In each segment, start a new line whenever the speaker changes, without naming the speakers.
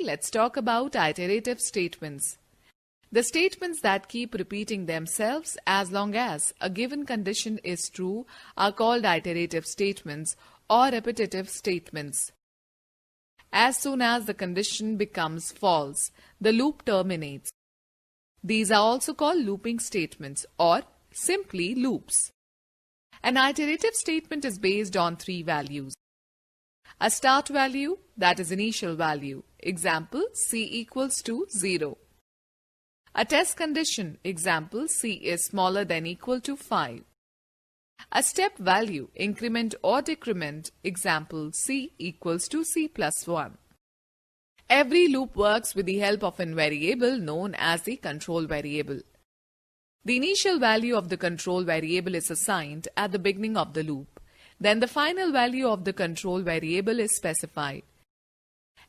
let's talk about iterative statements. The statements that keep repeating themselves as long as a given condition is true are called iterative statements or repetitive statements. As soon as the condition becomes false, the loop terminates. These are also called looping statements or simply loops. An iterative statement is based on three values. A start value, that is initial value. Example, C equals to 0. A test condition, example, C is smaller than equal to 5. A step value, increment or decrement, example, C equals to C plus 1. Every loop works with the help of a variable known as the control variable. The initial value of the control variable is assigned at the beginning of the loop. Then the final value of the control variable is specified.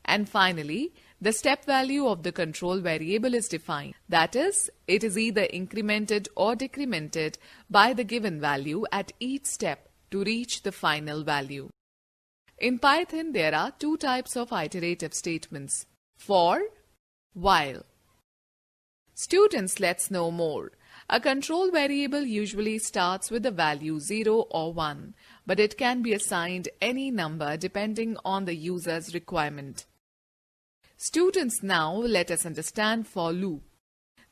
And finally, the step value of the control variable is defined. That is, it is either incremented or decremented by the given value at each step to reach the final value. In Python, there are two types of iterative statements: for, while. Students, let's know more. A control variable usually starts with the value 0 or 1, but it can be assigned any number depending on the user's requirement. Students, now let us understand for loop.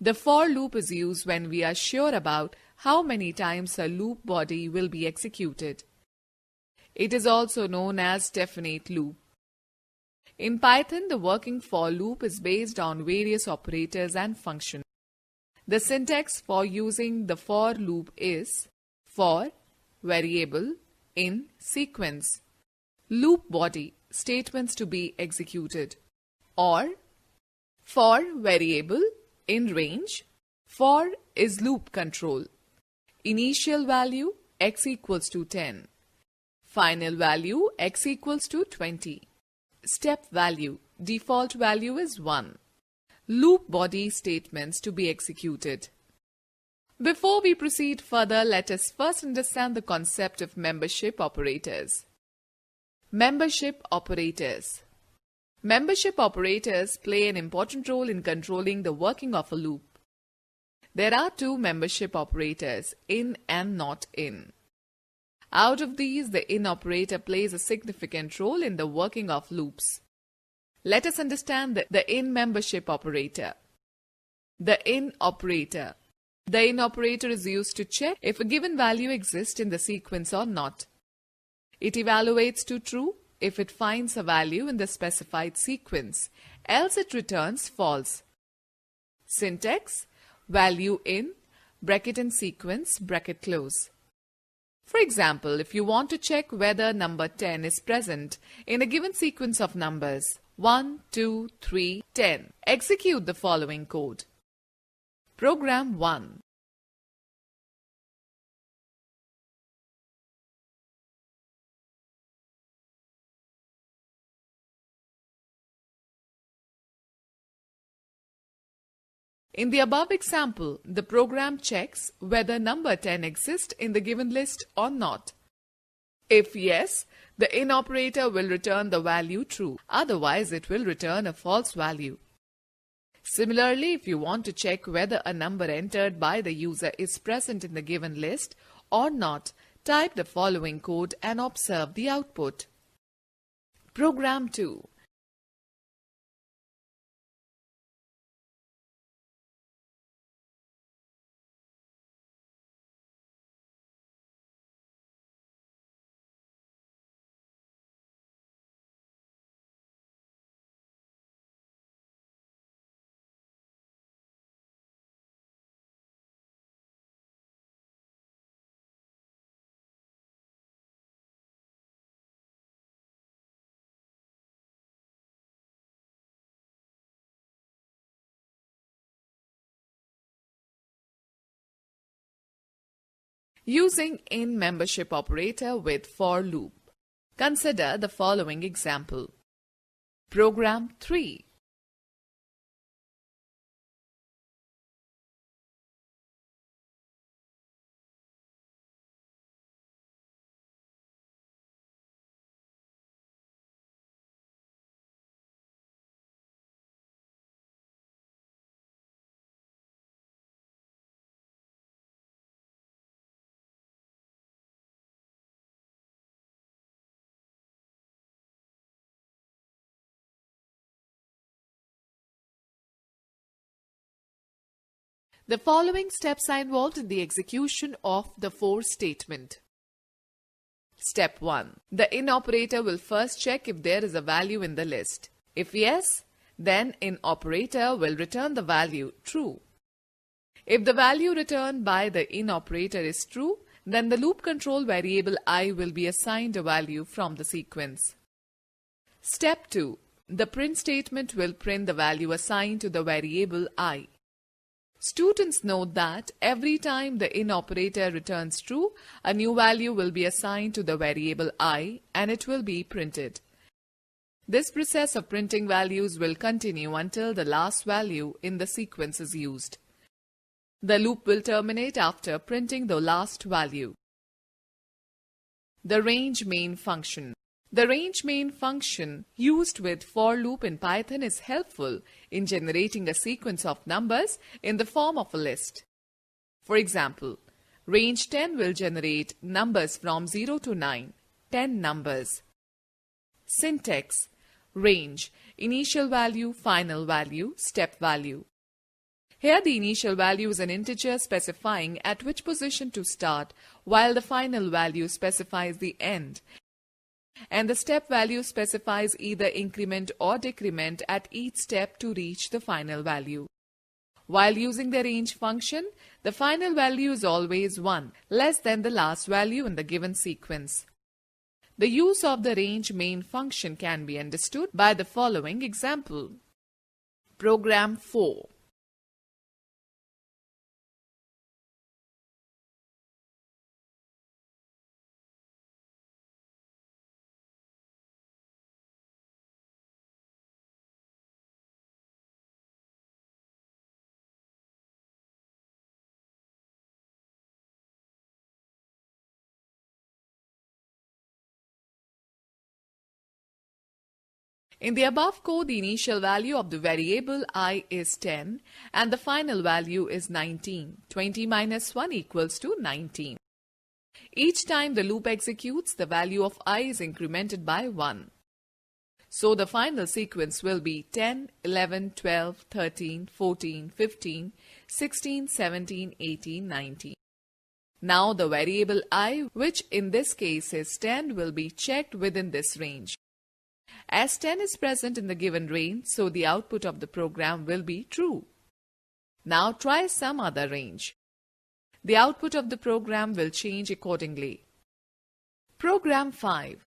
The for loop is used when we are sure about how many times a loop body will be executed. It is also known as definite loop. In Python, the working for loop is based on various operators and functions. The syntax for using the for loop is for, variable, in, sequence, loop body, statements to be executed, or for variable, in range, for is loop control, initial value x equals to 10, final value x equals to 20, step value, default value is 1, loop body statements to be executed. Before we proceed further, let us first understand the concept of membership operators. Membership operators. Membership operators play an important role in controlling the working of a loop. There are two membership operators, in and not in. Out of these, the in operator plays a significant role in the working of loops. Let us understand the in membership operator. The in operator. The in operator is used to check if a given value exists in the sequence or not. It evaluates to true if it finds a value in the specified sequence, else it returns false. Syntax: value in, bracket in sequence, bracket close. For example, if you want to check whether number 10 is present in a given sequence of numbers 1, 2, 3, 10, execute the following code. Program 1. In the above example, the program checks whether number 10 exists in the given list or not. If yes, the in operator will return the value true, otherwise it will return a false value. Similarly, if you want to check whether a number entered by the user is present in the given list or not, type the following code and observe the output. Program 2. Using in membership operator with for loop. Consider the following example. Program 3. The following steps are involved in the execution of the for statement. Step 1. The in operator will first check if there is a value in the list. If yes, then in operator will return the value true. If the value returned by the in operator is true, then the loop control variable I will be assigned a value from the sequence. Step 2. The print statement will print the value assigned to the variable I. Students note that every time the in operator returns true, a new value will be assigned to the variable I and it will be printed. This process of printing values will continue until the last value in the sequence is used. The loop will terminate after printing the last value. The range main function. The range main function used with for loop in Python is helpful in generating a sequence of numbers in the form of a list. For example, range 10 will generate numbers from 0 to 9, 10 numbers. Syntax: range, initial value, final value, step value. Here the initial value is an integer specifying at which position to start, while the final value specifies the end, and the step value specifies either increment or decrement at each step to reach the final value. While using the range function, the final value is always 1, less than the last value in the given sequence. The use of the range main function can be understood by the following example. Program 4. In the above code, the initial value of the variable I is 10 and the final value is 19. 20 minus 1 equals to 19. Each time the loop executes, the value of I is incremented by 1. So the final sequence will be 10, 11, 12, 13, 14, 15, 16, 17, 18, 19. Now the variable I, which in this case is 10, will be checked within this range. As 10 is present in the given range, so the output of the program will be true. Now try some other range. The output of the program will change accordingly. Program 5.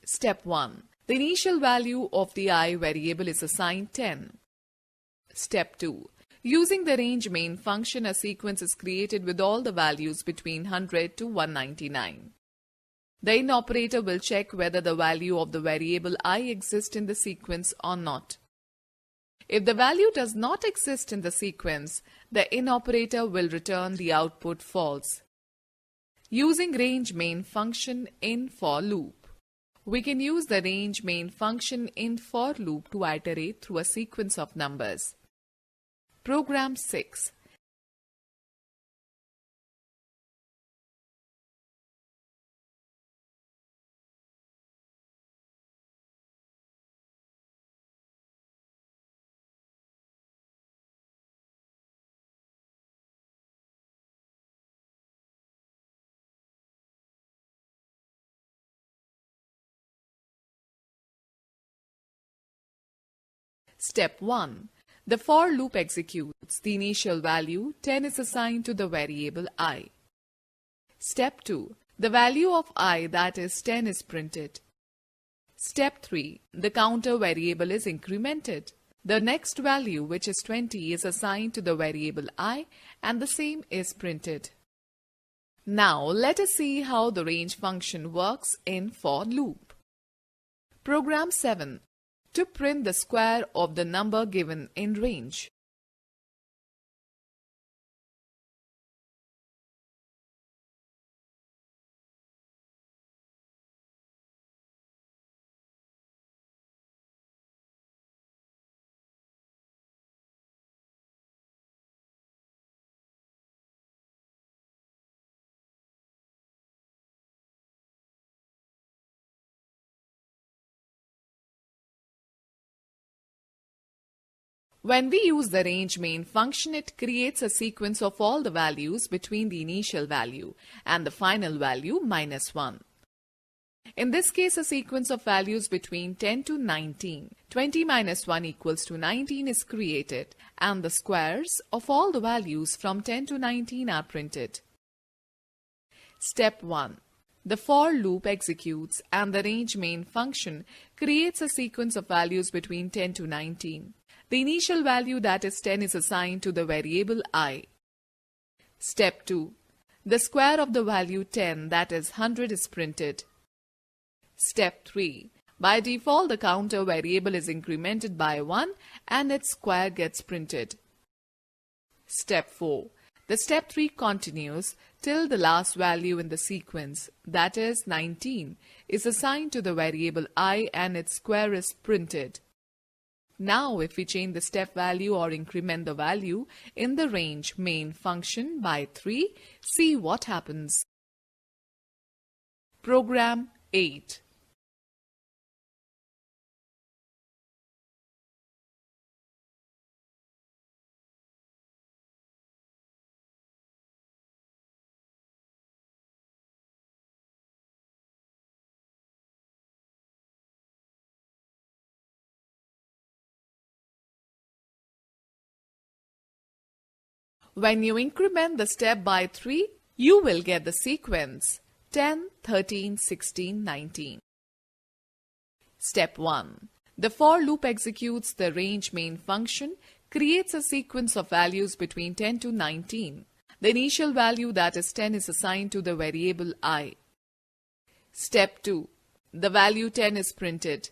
Step 1. The initial value of the I variable is assigned 10. Step 2. Using the range main function, a sequence is created with all the values between 100 to 199. The in operator will check whether the value of the variable I exists in the sequence or not. If the value does not exist in the sequence, the in operator will return the output false. Using range main function in for loop. We can use the range main function in for loop to iterate through a sequence of numbers. Program 6. Step 1. The for loop executes. The initial value 10 is assigned to the variable I. Step 2. The value of I, that is 10, is printed. Step 3. The counter variable is incremented. The next value, which is 20, is assigned to the variable I and the same is printed. Now let us see how the range function works in for loop. Program 7. To print the square of the number given in range. When we use the range main function, it creates a sequence of all the values between the initial value and the final value minus 1. In this case, a sequence of values between 10 to 19. 20 minus 1 equals to 19 is created, and the squares of all the values from 10 to 19 are printed. Step 1. The for loop executes and the range main function creates a sequence of values between 10 to 19. The initial value, that is 10, is assigned to the variable I. Step 2. The square of the value 10, that is 100, is printed. Step 3. By default, the counter variable is incremented by 1 and its square gets printed. Step 4. The step 3 continues till the last value in the sequence, that is 19, is assigned to the variable I and its square is printed. Now, if we change the step value or increment the value in the range main function by 3, see what happens. Program 8. When you increment the step by 3, you will get the sequence 10, 13, 16, 19. Step 1. The for loop executes the range main function, creates a sequence of values between 10 to 19. The initial value, that is 10, is assigned to the variable I. Step 2. The value 10 is printed.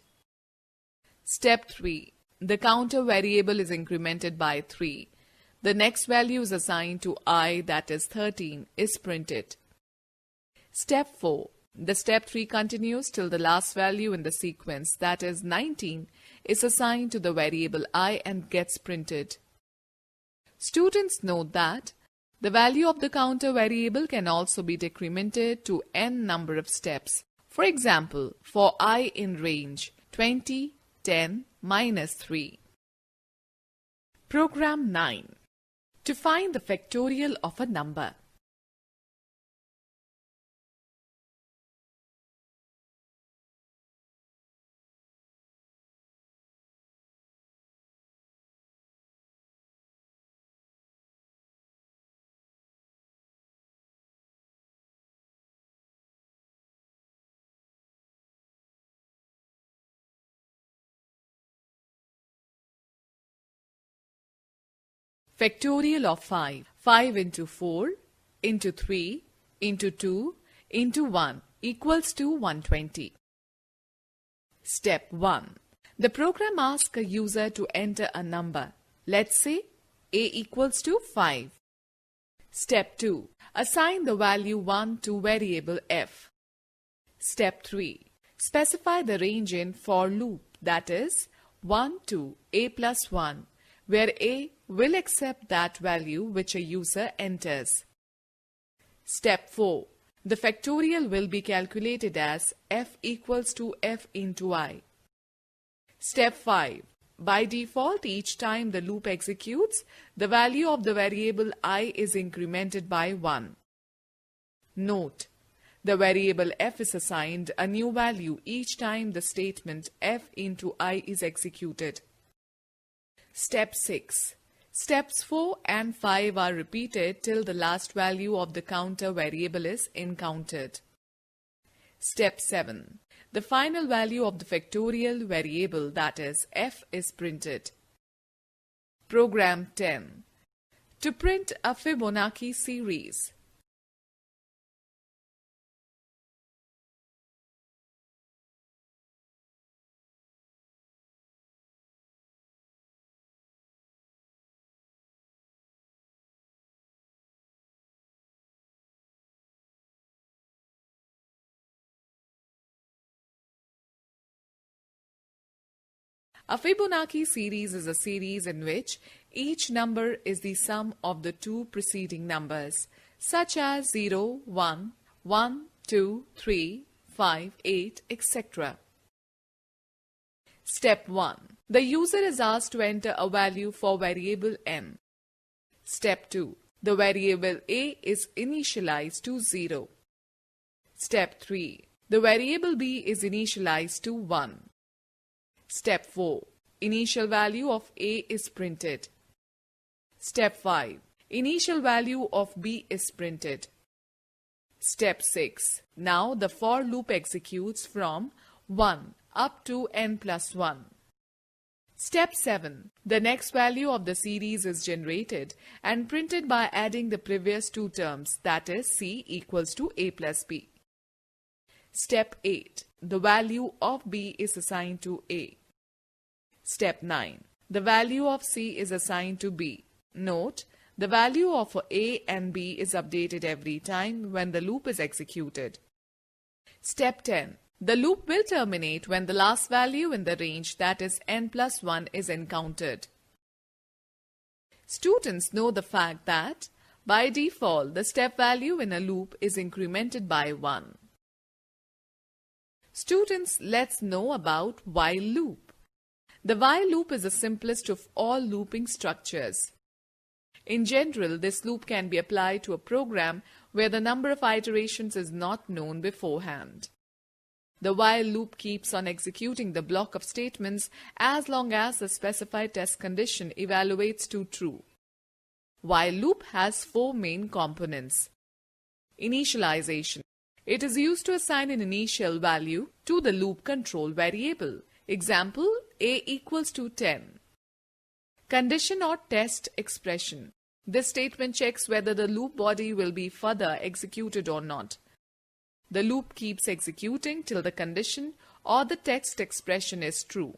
Step 3. The counter variable is incremented by 3. The next value is assigned to I, that is 13, is printed. Step 4. The step 3 continues till the last value in the sequence, that is 19, is assigned to the variable I and gets printed. Students note that the value of the counter variable can also be decremented to n number of steps. For example, for I in range 20, 10, minus 3. Program 9. To find the factorial of a number. Factorial of 5. 5 into 4 into 3 into 2 into 1 equals to 120. Step 1. The program asks a user to enter a number. Let's say a equals to 5. Step 2. Assign the value 1 to variable f. Step 3. Specify the range in for loop, that is 1 to a plus 1, where a will accept that value which a user enters. Step 4. The factorial will be calculated as f equals to f into I. Step 5. By default, each time the loop executes, the value of the variable I is incremented by 1. Note: the variable f is assigned a new value each time the statement f into I is executed. Step 6. Steps 4 and 5 are repeated till the last value of the counter variable is encountered. Step 7. The final value of the factorial variable, that is f, is printed. Program 10. To print a Fibonacci series. A Fibonacci series is a series in which each number is the sum of the two preceding numbers, such as 0, 1, 1, 2, 3, 5, 8, etc. Step 1. The user is asked to enter a value for variable n. Step 2. The variable a is initialized to 0. Step 3. The variable b is initialized to 1. Step 4. Initial value of a is printed. Step 5. Initial value of b is printed. Step 6. Now the for loop executes from 1 up to n plus 1. Step 7. The next value of the series is generated and printed by adding the previous two terms, that is c equals to a plus b. Step 8. The value of b is assigned to a. Step 9. The value of c is assigned to b. Note, the value of a and b is updated every time when the loop is executed. Step 10. The loop will terminate when the last value in the range, that is n plus 1, is encountered. Students know the fact that, by default, the step value in a loop is incremented by 1. Students, let's know about while loop. The while loop is the simplest of all looping structures. In general, this loop can be applied to a program where the number of iterations is not known beforehand. The while loop keeps on executing the block of statements as long as the specified test condition evaluates to true. While loop has 4 main components. Initialization. It is used to assign an initial value to the loop control variable. Example, a equals to 10. Condition or test expression. This statement checks whether the loop body will be further executed or not. The loop keeps executing till the condition or the text expression is true.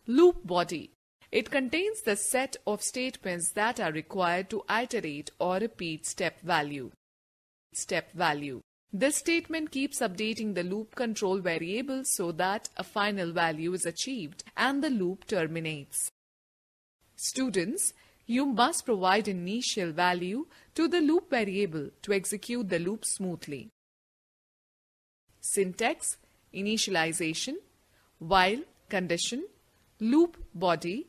Loop body. It contains the set of statements that are required to iterate or repeat step value. Step value. This statement keeps updating the loop control variable so that a final value is achieved and the loop terminates. Students, you must provide an initial value to the loop variable to execute the loop smoothly. Syntax, initialization, while, condition, loop body,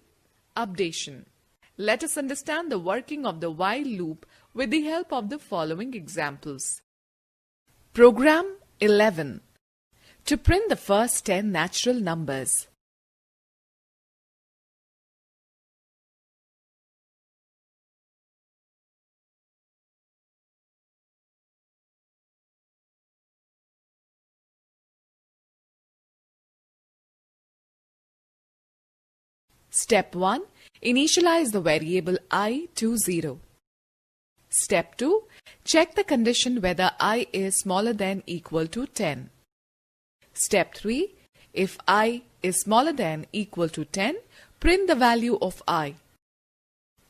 updation. Let us understand the working of the while loop with the help of the following examples. Program 11. To print the first 10 natural numbers. Step 1. Initialize the variable I to 0. Step 2. Check the condition whether I is smaller than equal to 10. Step 3. If I is smaller than equal to 10, print the value of I.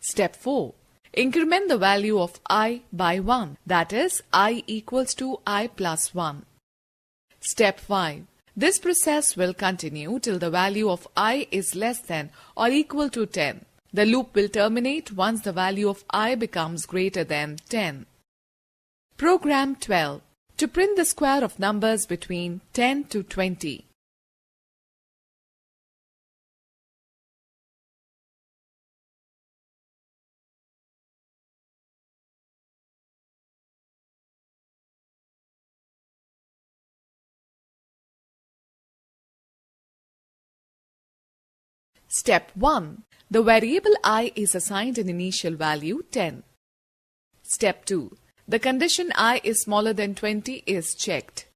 Step 4. Increment the value of I by 1, that is, I equals to I plus 1. Step 5. This process will continue till the value of I is less than or equal to 10. The loop will terminate once the value of I becomes greater than 10. Program 12. To print the square of numbers between 10 to 20. Step 1. The variable I is assigned an initial value 10. Step 2. The condition I is smaller than 20 is checked.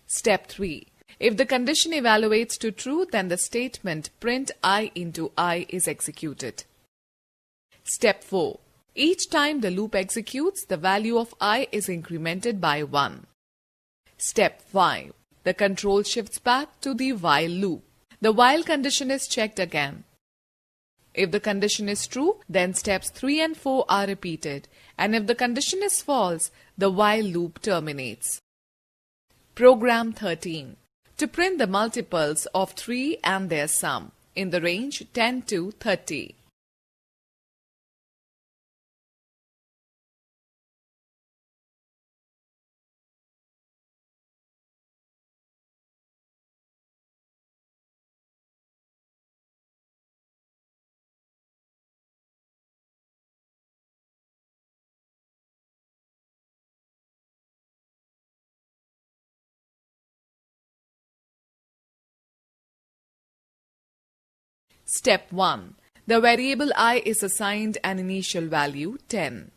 Step 3. If the condition evaluates to true, then the statement print I into I is executed. Step 4. Each time the loop executes, the value of I is incremented by 1. Step 5. The control shifts back to the while loop. The while condition is checked again. If the condition is true, then steps 3 and 4 are repeated, and if the condition is false, the while loop terminates. Program 13. To print the multiples of 3 and their sum in the range 10 to 30. Step 1. The variable I is assigned an initial value 10.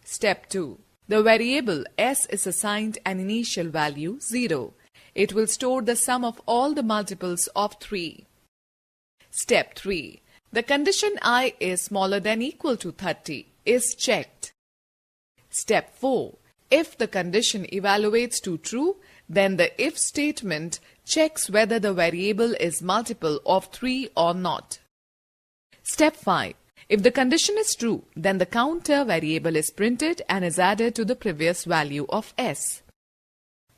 Step 2. The variable S is assigned an initial value 0. It will store the sum of all the multiples of 3. Step 3. The condition I is smaller than equal to 30 is checked. Step 4. If the condition evaluates to true, then the if statement checks whether the variable is multiple of 3 or not. Step 5. If the condition is true, then the counter variable is printed and is added to the previous value of S.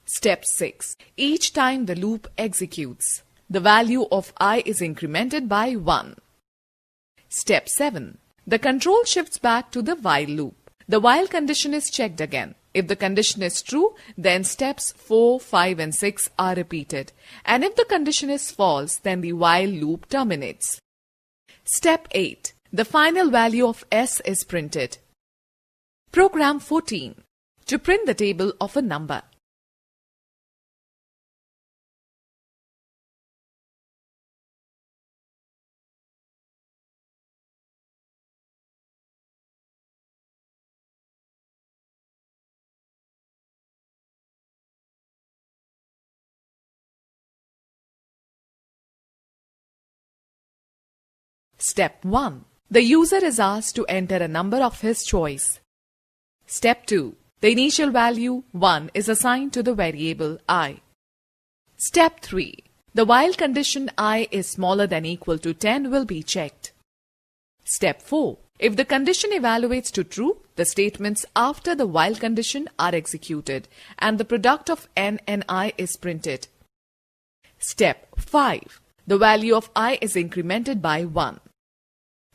Step 6. Each time the loop executes, the value of I is incremented by 1. Step 7. The control shifts back to the while loop. The while condition is checked again. If the condition is true, then steps 4, 5 and 6 are repeated. And if the condition is false, then the while loop terminates. Step 8. The final value of S is printed. Program 14. To print the table of a number. Step 1. The user is asked to enter a number of his choice. Step 2. The initial value 1 is assigned to the variable I. Step 3. The while condition I is smaller than equal to 10 will be checked. Step 4. If the condition evaluates to true, the statements after the while condition are executed and the product of n and I is printed. Step 5. The value of I is incremented by 1.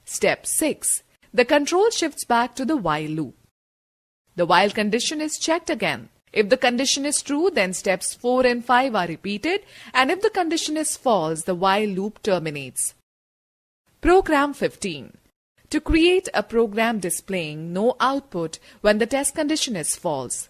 Step 6. The control shifts back to the while loop. The while condition is checked again. If the condition is true, then steps 4 and 5 are repeated, and if the condition is false, the while loop terminates. Program 15. To create a program displaying no output when the test condition is false.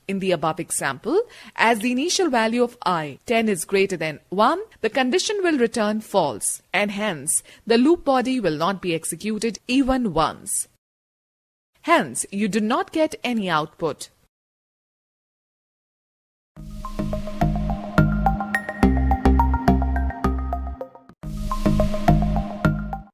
In the above example, as the initial value of I, 10 is greater than 1, the condition will return false, and hence the loop body will not be executed even once. Hence, you do not get any output.